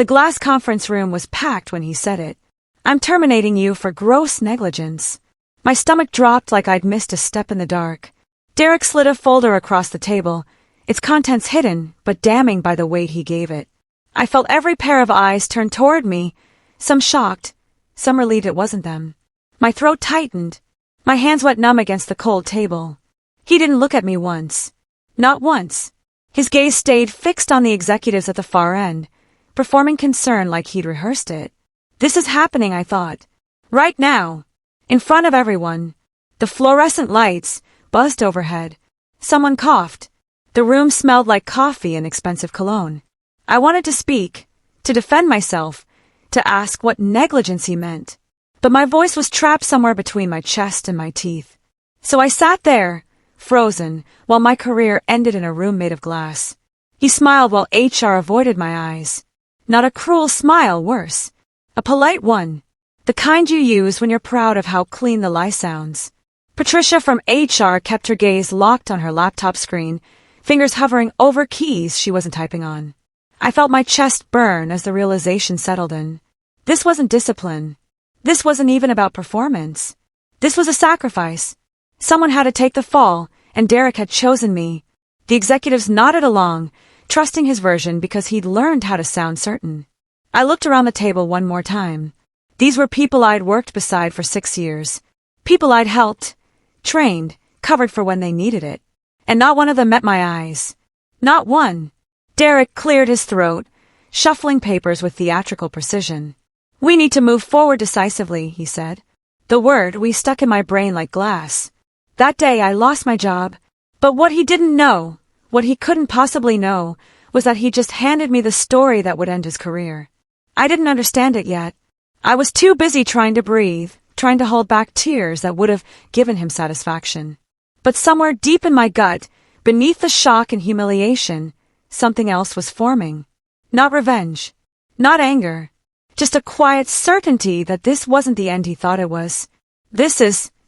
The glass conference room was packed when he said it. I'm terminating you for gross negligence. My stomach dropped like I'd missed a step in the dark. Derek slid a folder across the table, its contents hidden but damning by the weight he gave it. I felt every pair of eyes turn toward me, some shocked, some relieved it wasn't them. My throat tightened. My hands went numb against the cold table. He didn't look at me once. Not once. His gaze stayed fixed on the executives at the far end, performing concern like he'd rehearsed it. This is happening, I thought. Right now. In front of everyone. The fluorescent lights buzzed overhead. Someone coughed. The room smelled like coffee and expensive cologne. I wanted to speak, to defend myself, to ask what negligence he meant. But my voice was trapped somewhere between my chest and my teeth. So I sat there, frozen, while my career ended in a room made of glass. He smiled while HR avoided my eyes. Not a cruel smile, worse. A polite one. The kind you use when you're proud of how clean the lie sounds. Patricia from HR kept her gaze locked on her laptop screen, fingers hovering over keys she wasn't typing on. I felt my chest burn as the realization settled in. This wasn't discipline. This wasn't even about performance. This was a sacrifice. Someone had to take the fall, and Derek had chosen me. The executives nodded along, trusting his version because he'd learned how to sound certain. I looked around the table one more time. These were people I'd worked beside for 6 years. People I'd helped, trained, covered for when they needed it. And not one of them met my eyes. Not one. Derek cleared his throat, shuffling papers with theatrical precision. We need to move forward decisively, he said. The word we stuck in my brain like glass. That day I lost my job. But what he didn't know, what he couldn't possibly know, was that he just handed me the story that would end his career. I didn't understand it yet. I was too busy trying to breathe, trying to hold back tears that would have given him satisfaction. But somewhere deep in my gut, beneath the shock and humiliation, something else was forming. Not revenge. Not anger. Just a quiet certainty that this wasn't the end he thought it was.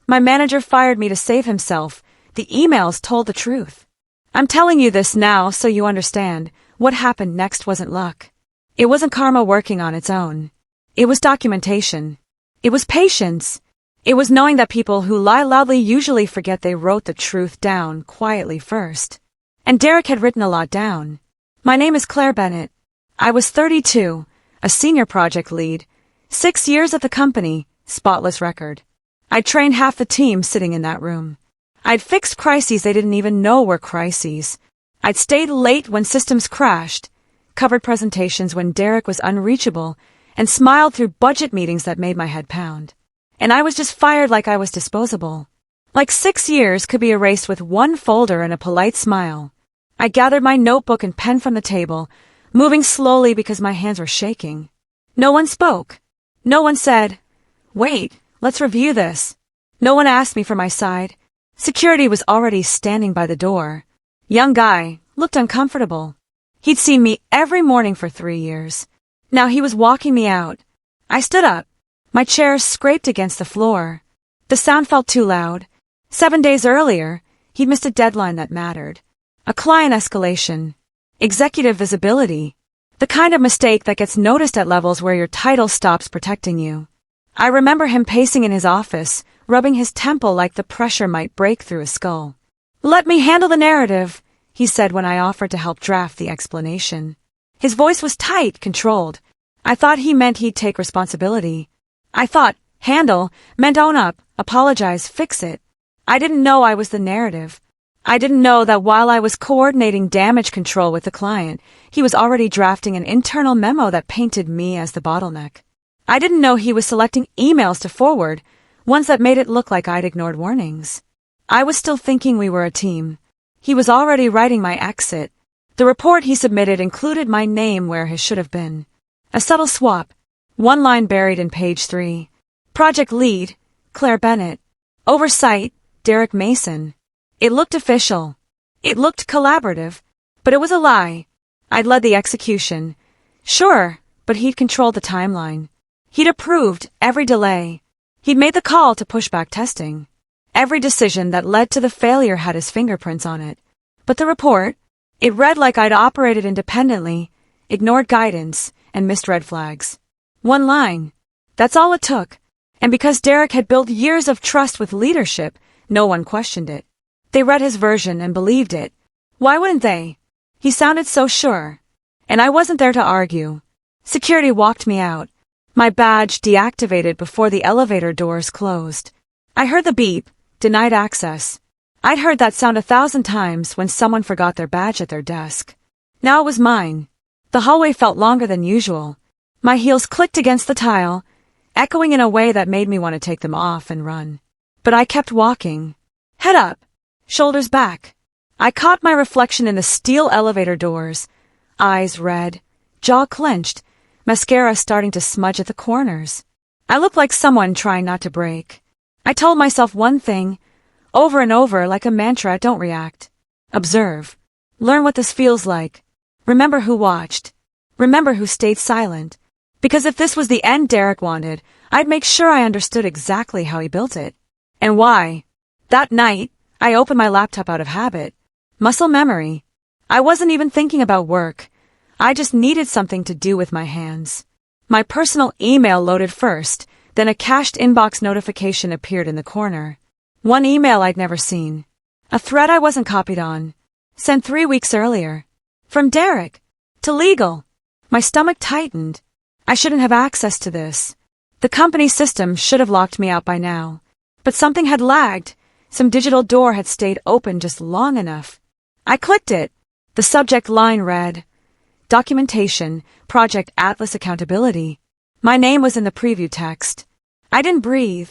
My manager fired me to save himself. The emails told the truth. I'm telling you this now so you understand. What happened next wasn't luck. It wasn't karma working on its own. It was documentation. It was patience. It was knowing that people who lie loudly usually forget they wrote the truth down quietly first. And Derek had written a lot down. My name is Claire Bennett. I was 32, a senior project lead, 6 years at the company, spotless record. I'd trained half the team sitting in that room. I'd fixed crises they didn't even know were crises. I'd stayed late when systems crashed, covered presentations when Derek was unreachable, and smiled through budget meetings that made my head pound. And I was just fired like I was disposable. Like 6 years could be erased with one folder and a polite smile. I gathered my notebook and pen from the table, moving slowly because my hands were shaking. No one spoke. No one said, "Wait, let's review this." No one asked me for my side. Security was already standing by the door. Young guy, looked uncomfortable. He'd seen me every morning for 3 years. Now he was walking me out. I stood up. My chair scraped against the floor. The sound felt too loud. 7 days earlier, he'd missed a deadline that mattered. A client escalation. Executive visibility. The kind of mistake that gets noticed at levels where your title stops protecting you. I remember him pacing in his office, rubbing his temple like the pressure might break through his skull. "Let me handle the narrative," he said when I offered to help draft the explanation. His voice was tight, controlled. I thought he meant he'd take responsibility. I thought handle meant own up, apologize, fix it. I didn't know I was the narrative. I didn't know that while I was coordinating damage control with the client, he was already drafting an internal memo that painted me as the bottleneck. I didn't know he was selecting emails to forward, ones that made it look like I'd ignored warnings. I was still thinking we were a team. He was already writing my exit. The report he submitted included my name where his should have been. A subtle swap. One line buried in page 3. Project lead, Claire Bennett. Oversight, Derek Mason. It looked official. It looked collaborative. But it was a lie. I'd led the execution. Sure, but he'd controlled the timeline. He'd approved every delay. He'd made the call to push back testing. Every decision that led to the failure had his fingerprints on it. But the report, it read like I'd operated independently, ignored guidance, and missed red flags. One line. That's all it took. And because Derek had built years of trust with leadership, no one questioned it. They read his version and believed it. Why wouldn't they? He sounded so sure. And I wasn't there to argue. Security walked me out. My badge deactivated before the elevator doors closed. I heard the beep, denied access. I'd heard that sound 1,000 times when someone forgot their badge at their desk. Now it was mine. The hallway felt longer than usual. My heels clicked against the tile, echoing in a way that made me want to take them off and run. But I kept walking. Head up, shoulders back. I caught my reflection in the steel elevator doors, eyes red, jaw clenched, mascara starting to smudge at the corners. I looked like someone trying not to break. I told myself one thing, over and over like a mantra: don't react. Observe. Learn what this feels like. Remember who watched. Remember who stayed silent. Because if this was the end Derek wanted, I'd make sure I understood exactly how he built it. And why. That night, I opened my laptop out of habit. Muscle memory. I wasn't even thinking about work. I just needed something to do with my hands. My personal email loaded first, then a cached inbox notification appeared in the corner. One email I'd never seen. A thread I wasn't copied on. Sent 3 weeks earlier. From Derek. To legal. My stomach tightened. I shouldn't have access to this. The company system should have locked me out by now. But something had lagged. Some digital door had stayed open just long enough. I clicked it. The subject line read, Documentation, Project Atlas Accountability. My name was in the preview text. I didn't breathe.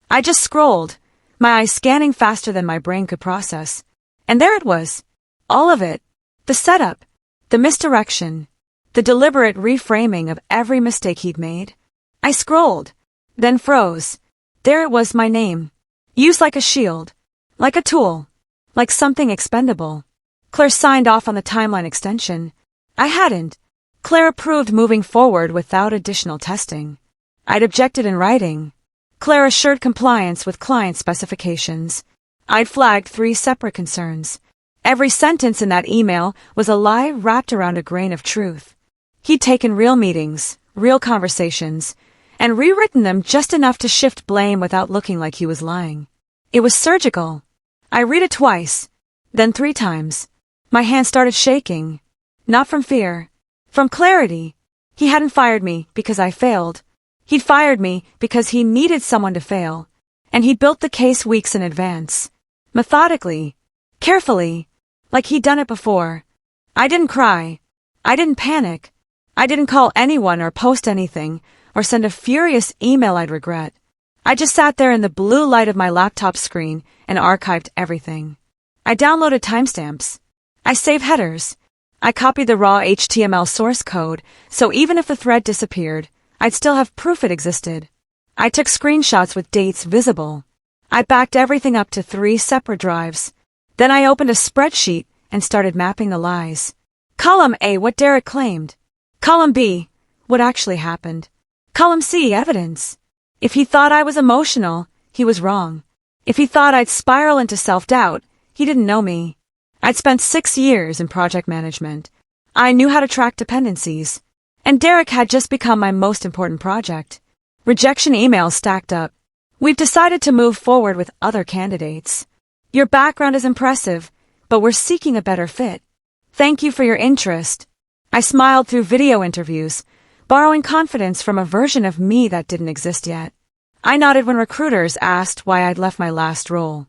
I just scrolled, my eyes scanning faster than my brain could process. And there it was. All of it. The setup. The misdirection. The deliberate reframing of every mistake he'd made. I scrolled. Then froze. There it was, my name. Used like a shield. Like a tool. Like something expendable. Claire signed off on the timeline extension. I hadn't. Claire approved moving forward without additional testing. I'd objected in writing. Claire assured compliance with client specifications. I'd flagged 3 separate concerns. Every sentence in that email was a lie wrapped around a grain of truth. He'd taken real meetings, real conversations, and rewritten them just enough to shift blame without looking like he was lying. It was surgical. I read it twice, then 3 times. My hand started shaking. Not from fear. From clarity. He hadn't fired me because I failed. He'd fired me because he needed someone to fail. And he'd built the case weeks in advance. Methodically. Carefully. Like he'd done it before. I didn't cry. I didn't panic. I didn't call anyone or post anything or send a furious email I'd regret. I just sat there in the blue light of my laptop screen and archived everything. I downloaded timestamps. I saved headers. I copied the raw HTML source code, so even if the thread disappeared, I'd still have proof it existed. I took screenshots with dates visible. I backed everything up to 3 separate drives. Then I opened a spreadsheet and started mapping the lies. Column A, what Derek claimed. Column B, what actually happened. Column C, evidence. If he thought I was emotional, he was wrong. If he thought I'd spiral into self-doubt, he didn't know me. I'd spent 6 years in project management. I knew how to track dependencies. And Derek had just become my most important project. Rejection emails stacked up. We've decided to move forward with other candidates. Your background is impressive, but we're seeking a better fit. Thank you for your interest. I smiled through video interviews, borrowing confidence from a version of me that didn't exist yet. I nodded when recruiters asked why I'd left my last role.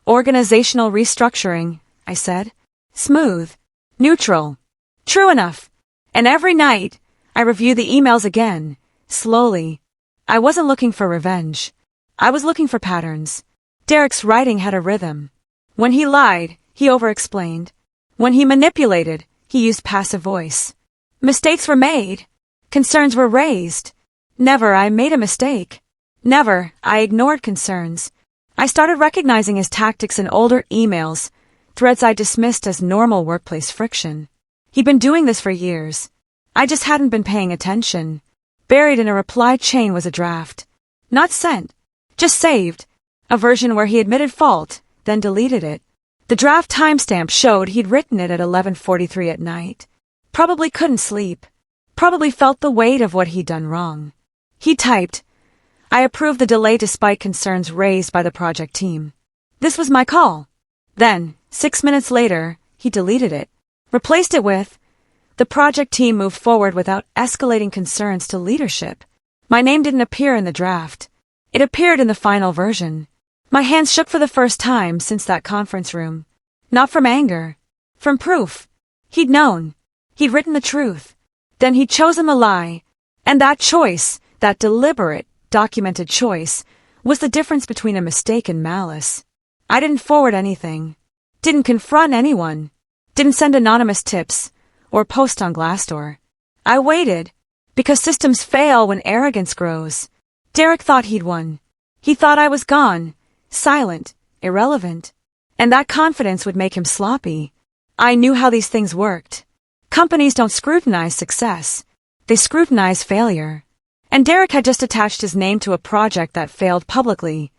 Organizational restructuring, I said. Smooth. Neutral. True enough. And every night, I review the emails again, slowly. I wasn't looking for revenge. I was looking for patterns. Derek's writing had a rhythm. When he lied, he over-explained. When he manipulated, he used passive voice. Mistakes were made. Concerns were raised. Never I made a mistake. Never I ignored concerns. I started recognizing his tactics in older emails, threads I dismissed as normal workplace friction. He'd been doing this for years. I just hadn't been paying attention. Buried in a reply chain was a draft. Not sent. Just saved. A version where he admitted fault, then deleted it. The draft timestamp showed he'd written it at 11:43 at night. Probably couldn't sleep. probably felt the weight of what he'd done wrong. He typed, "I approve the delay despite concerns raised by the project team." This was my call. Then, 6 minutes later, he deleted it, replaced it with, "The project team moved forward without escalating concerns to leadership." My name didn't appear in the draft. It appeared in the final version. My hands shook for the first time since that conference room. Not from anger. From proof. He'd known. He'd written the truth. Then he'd chosen the lie. And that choice, that deliberate, documented choice, was the difference between a mistake and malice. I didn't forward anything. Didn't confront anyone. Didn't send anonymous tips or post on Glassdoor. I waited, because systems fail when arrogance grows. Derek thought he'd won. He thought I was gone, silent, irrelevant. And that confidence would make him sloppy. I knew how these things worked. Companies don't scrutinize success. They scrutinize failure. And Derek had just attached his name to a project that failed publicly.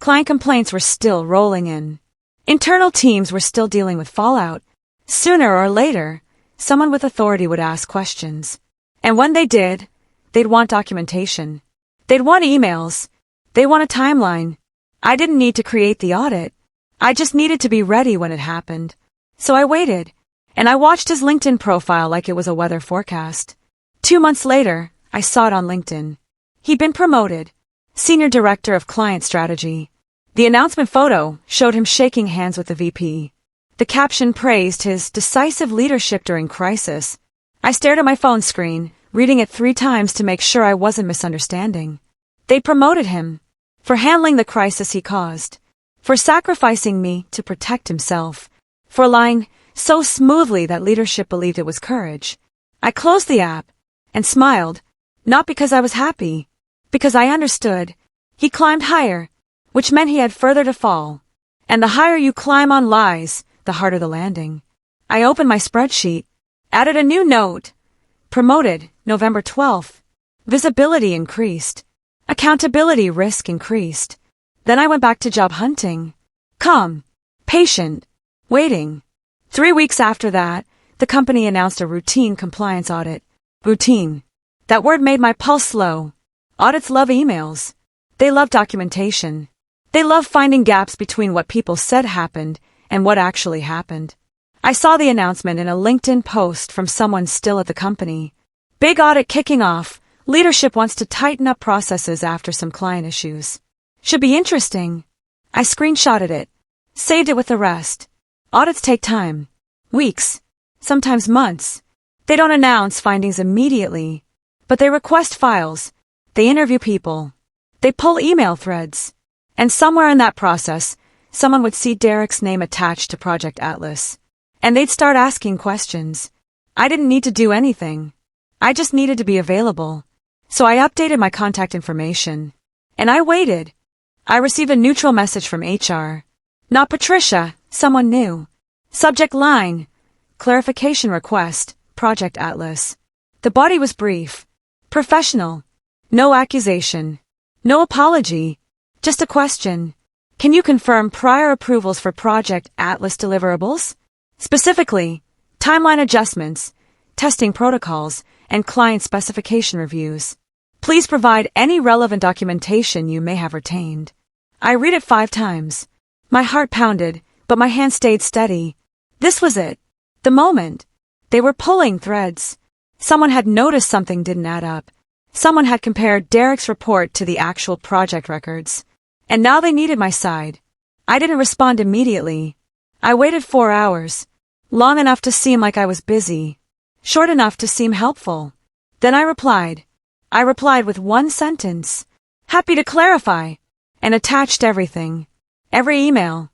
Client complaints were still rolling in. Internal teams were still dealing with fallout. Sooner or later, someone with authority would ask questions. And when they did, they'd want documentation. They'd want emails. They want a timeline. I didn't need to create the audit. I just needed to be ready when it happened. So I waited, and I watched his LinkedIn profile like it was a weather forecast. 2 months later, I saw it on LinkedIn. He'd been promoted, Senior Director of Client Strategy. The announcement photo showed him shaking hands with the VP. The caption praised his decisive leadership during crisis. I stared at my phone screen, reading it 3 times to make sure I wasn't misunderstanding. They promoted him for handling the crisis he caused, for sacrificing me to protect himself, for lying so smoothly that leadership believed it was courage. I closed the app and smiled, not because I was happy, because I understood. He climbed higher, which meant he had further to fall. And the higher you climb on lies, the harder the landing. I opened my spreadsheet, added a new note. Promoted, November 12th. Visibility increased. Accountability risk increased. Then I went back to job hunting. Calm, patient, waiting. 3 weeks after that, the company announced a routine compliance audit. Routine. That word made my pulse slow. Audits love emails. They love documentation. They love finding gaps between what people said happened and what actually happened. I saw the announcement in a LinkedIn post from someone still at the company. Big audit kicking off. Leadership wants to tighten up processes after some client issues. Should be interesting. I screenshotted it. Saved it with the rest. Audits take time. Weeks. Sometimes months. They don't announce findings immediately. But they request files. They interview people. They pull email threads. And somewhere in that process, someone would see Derek's name attached to Project Atlas. And they'd start asking questions. I didn't need to do anything. I just needed to be available. So I updated my contact information. And I waited. I received a neutral message from HR. Not Patricia, someone new. Subject line, clarification request, Project Atlas. The body was brief. Professional. No accusation. No apology. Just a question. Can you confirm prior approvals for Project Atlas deliverables? Specifically, timeline adjustments, testing protocols, and client specification reviews. Please provide any relevant documentation you may have retained. I read it 5 times. My heart pounded, but my hand stayed steady. This was it. The moment. They were pulling threads. Someone had noticed something didn't add up. Someone had compared Derek's report to the actual project records. And now they needed my side. I didn't respond immediately. I waited 4 hours. Long enough to seem like I was busy. Short enough to seem helpful. Then I replied. I replied with 1 sentence. Happy to clarify. And attached everything. Every email.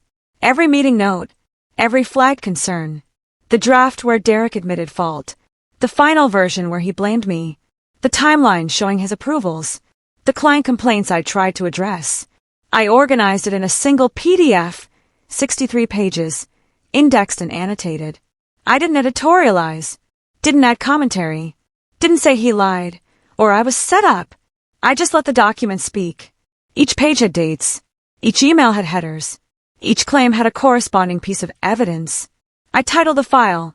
Every meeting note. Every flagged concern. The draft where Derek admitted fault. The final version where he blamed me. The timeline showing his approvals. The client complaints I tried to address. I organized it in a single PDF, 63 pages, indexed and annotated. I didn't editorialize. Didn't add commentary. Didn't say he lied, or I was set up. I just let the document speak. Each page had dates. Each email had headers. Each claim had a corresponding piece of evidence. I titled the file,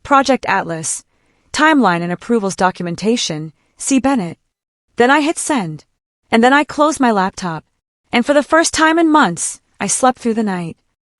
Project Atlas, timeline and approvals documentation, see Bennett. Then I hit send. And then I closed my laptop. And for the first time in months, I slept through the night.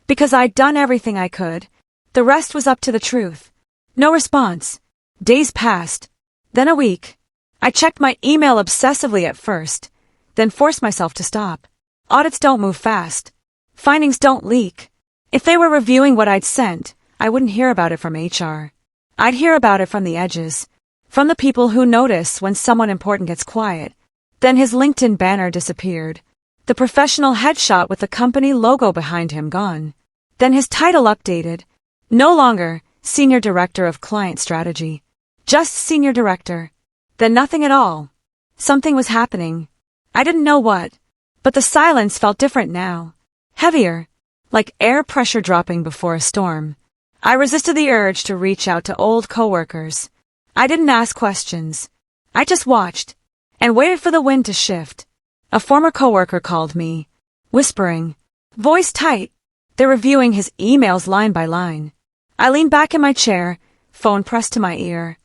Because I'd done everything I could. The rest was up to the truth. No response. Days passed. Then a week. I checked my email obsessively at first, then forced myself to stop. Audits don't move fast. Findings don't leak. If they were reviewing what I'd sent, I wouldn't hear about it from HR. I'd hear about it from the edges. From the people who notice when someone important gets quiet. Then his LinkedIn banner disappeared. The professional headshot with the company logo behind him gone. Then his title updated. No longer Senior Director of Client Strategy. Just Senior Director. Then nothing at all. Something was happening. I didn't know what. But the silence felt different now. Heavier. Like air pressure dropping before a storm. I resisted the urge to reach out to old coworkers. I didn't ask questions. I just watched. And waited for the wind to shift. A former coworker called me. Whispering. Voice tight. They're reviewing his emails line by line. I leaned back in my chair, phone pressed to my ear.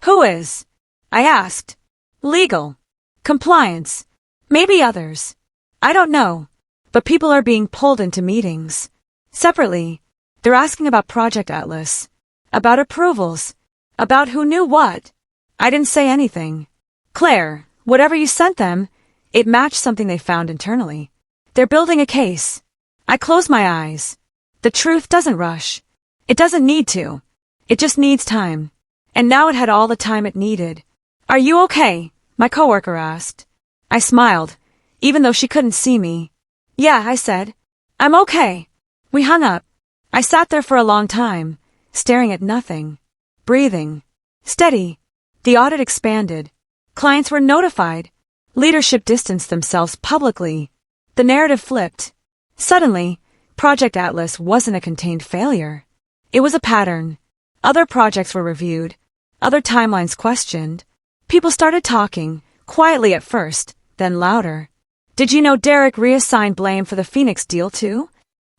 Who is? I asked. Legal. Compliance. Maybe others. I don't know. But people are being pulled into meetings. Separately. They're asking about Project Atlas. About approvals. About who knew what. I didn't say anything. Claire, whatever you sent them, it matched something they found internally. They're building a case. I closed my eyes. The truth doesn't rush. It doesn't need to. It just needs time. And now it had all the time it needed. Are you okay? My coworker asked. I smiled, even though she couldn't see me. Yeah, I said. I'm okay. We hung up. I sat there for a long time, staring at nothing. Breathing. Steady. The audit expanded. Clients were notified. Leadership distanced themselves publicly. The narrative flipped. Suddenly, Project Atlas wasn't a contained failure. It was a pattern. Other projects were reviewed. Other timelines questioned. People started talking, quietly at first, then louder. Did you know Derek reassigned blame for the Phoenix deal too?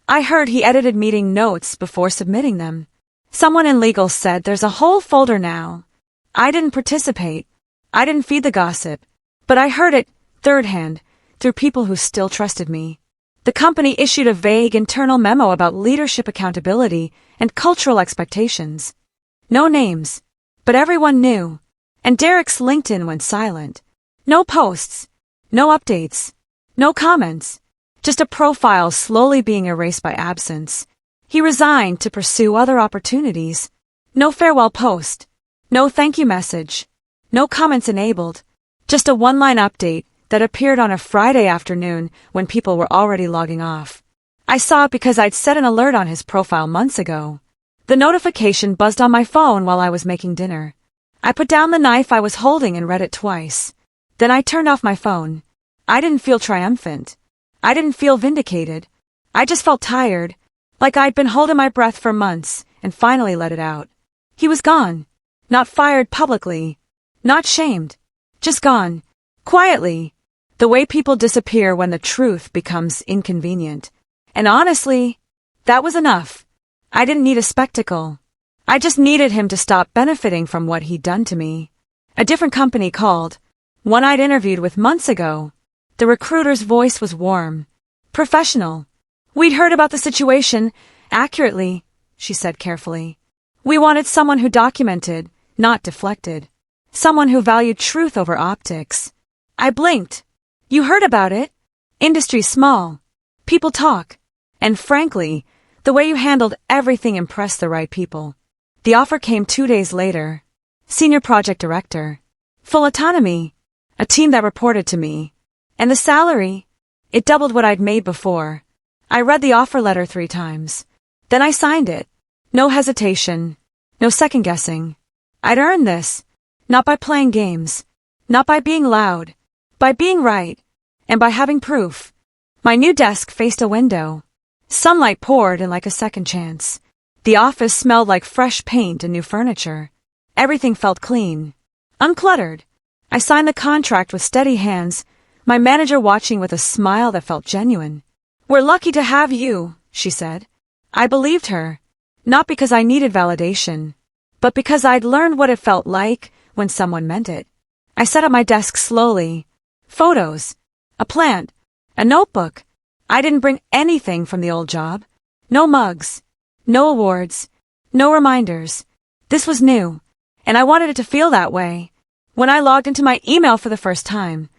I heard he edited meeting notes before submitting them. Someone in legal said there's a whole folder now. I didn't participate. I didn't feed the gossip. But I heard it, third hand, through people who still trusted me. The company issued a vague internal memo about leadership accountability and cultural expectations. No names. But everyone knew. And Derek's LinkedIn went silent. No posts. No updates. No comments. Just a profile slowly being erased by absence. He resigned to pursue other opportunities. No farewell post. No thank you message. No comments enabled. Just a one-line update that appeared on a Friday afternoon when people were already logging off. I saw it because I'd set an alert on his profile months ago. The notification buzzed on my phone while I was making dinner. I put down the knife I was holding and read it twice. Then I turned off my phone. I didn't feel triumphant. I didn't feel vindicated. I just felt tired, like I'd been holding my breath for months and finally let it out. He was gone. Not fired publicly. Not shamed. Just gone. Quietly. The way people disappear when the truth becomes inconvenient. And honestly, that was enough. I didn't need a spectacle. I just needed him to stop benefiting from what he'd done to me. A different company called. One I'd interviewed with months ago. The recruiter's voice was warm. Professional. We'd heard about the situation accurately, she said carefully. We wanted someone who documented, not deflected. Someone who valued truth over optics. I blinked. You heard about it? Industry small. People talk. And frankly, the way you handled everything impressed the right people. The offer came 2 days later. Senior Project Director. Full autonomy. A team that reported to me. And the salary? It doubled what I'd made before. I read the offer letter 3 times. Then I signed it. No hesitation. No second guessing. I'd earned this. Not by playing games. Not by being loud. By being right. And by having proof. My new desk faced a window. Sunlight poured in like a second chance. The office smelled like fresh paint and new furniture. Everything felt clean. Uncluttered. I signed the contract with steady hands, my manager watching with a smile that felt genuine. We're lucky to have you, she said. I believed her. Not because I needed validation, but because I'd learned what it felt like when someone meant it. I set up my desk slowly. Photos, a plant, a notebook. I didn't bring anything from the old job. No mugs, no awards, no reminders. This was new, and I wanted it to feel that way. When I logged into my email for the first time,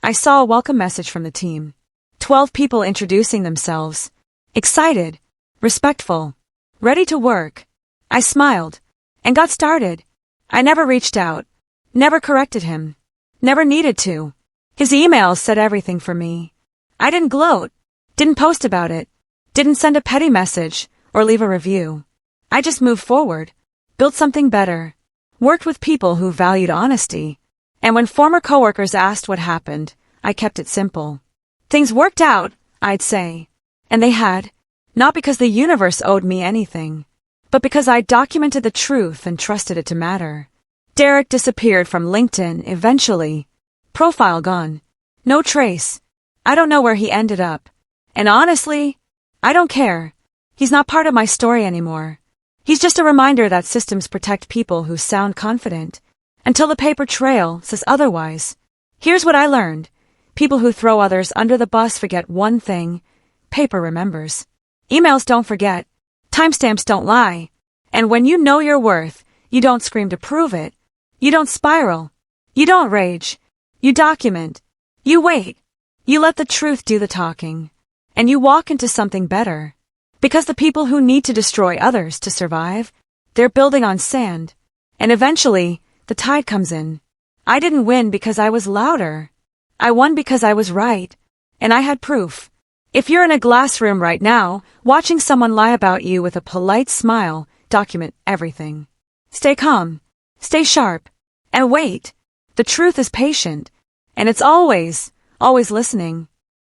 I saw a welcome message from the team. 12 people introducing themselves. Excited, respectful, ready to work. I smiled and got started. I never reached out, never corrected him, never needed to. His emails said everything for me. I didn't gloat, didn't post about it, didn't send a petty message or leave a review. I just moved forward, built something better, worked with people who valued honesty, and when former coworkers asked what happened, I kept it simple. Things worked out, I'd say. And they had, not because the universe owed me anything, but because I documented the truth and trusted it to matter. Derek disappeared from LinkedIn eventually. Profile gone. No trace. I don't know where he ended up. And honestly, I don't care. He's not part of my story anymore. He's just a reminder that systems protect people who sound confident, until the paper trail says otherwise. Here's what I learned. People who throw others under the bus forget one thing. Paper remembers. Emails don't forget. Timestamps don't lie. And when you know your worth, you don't scream to prove it. You don't spiral. You don't rage. You document. You wait. You let the truth do the talking. And you walk into something better. Because the people who need to destroy others to survive, they're building on sand. And eventually, the tide comes in. I didn't win because I was louder. I won because I was right. And I had proof. If you're in a glass room right now, watching someone lie about you with a polite smile, document everything. Stay calm. Stay sharp. And wait. The truth is patient. And it's always listening.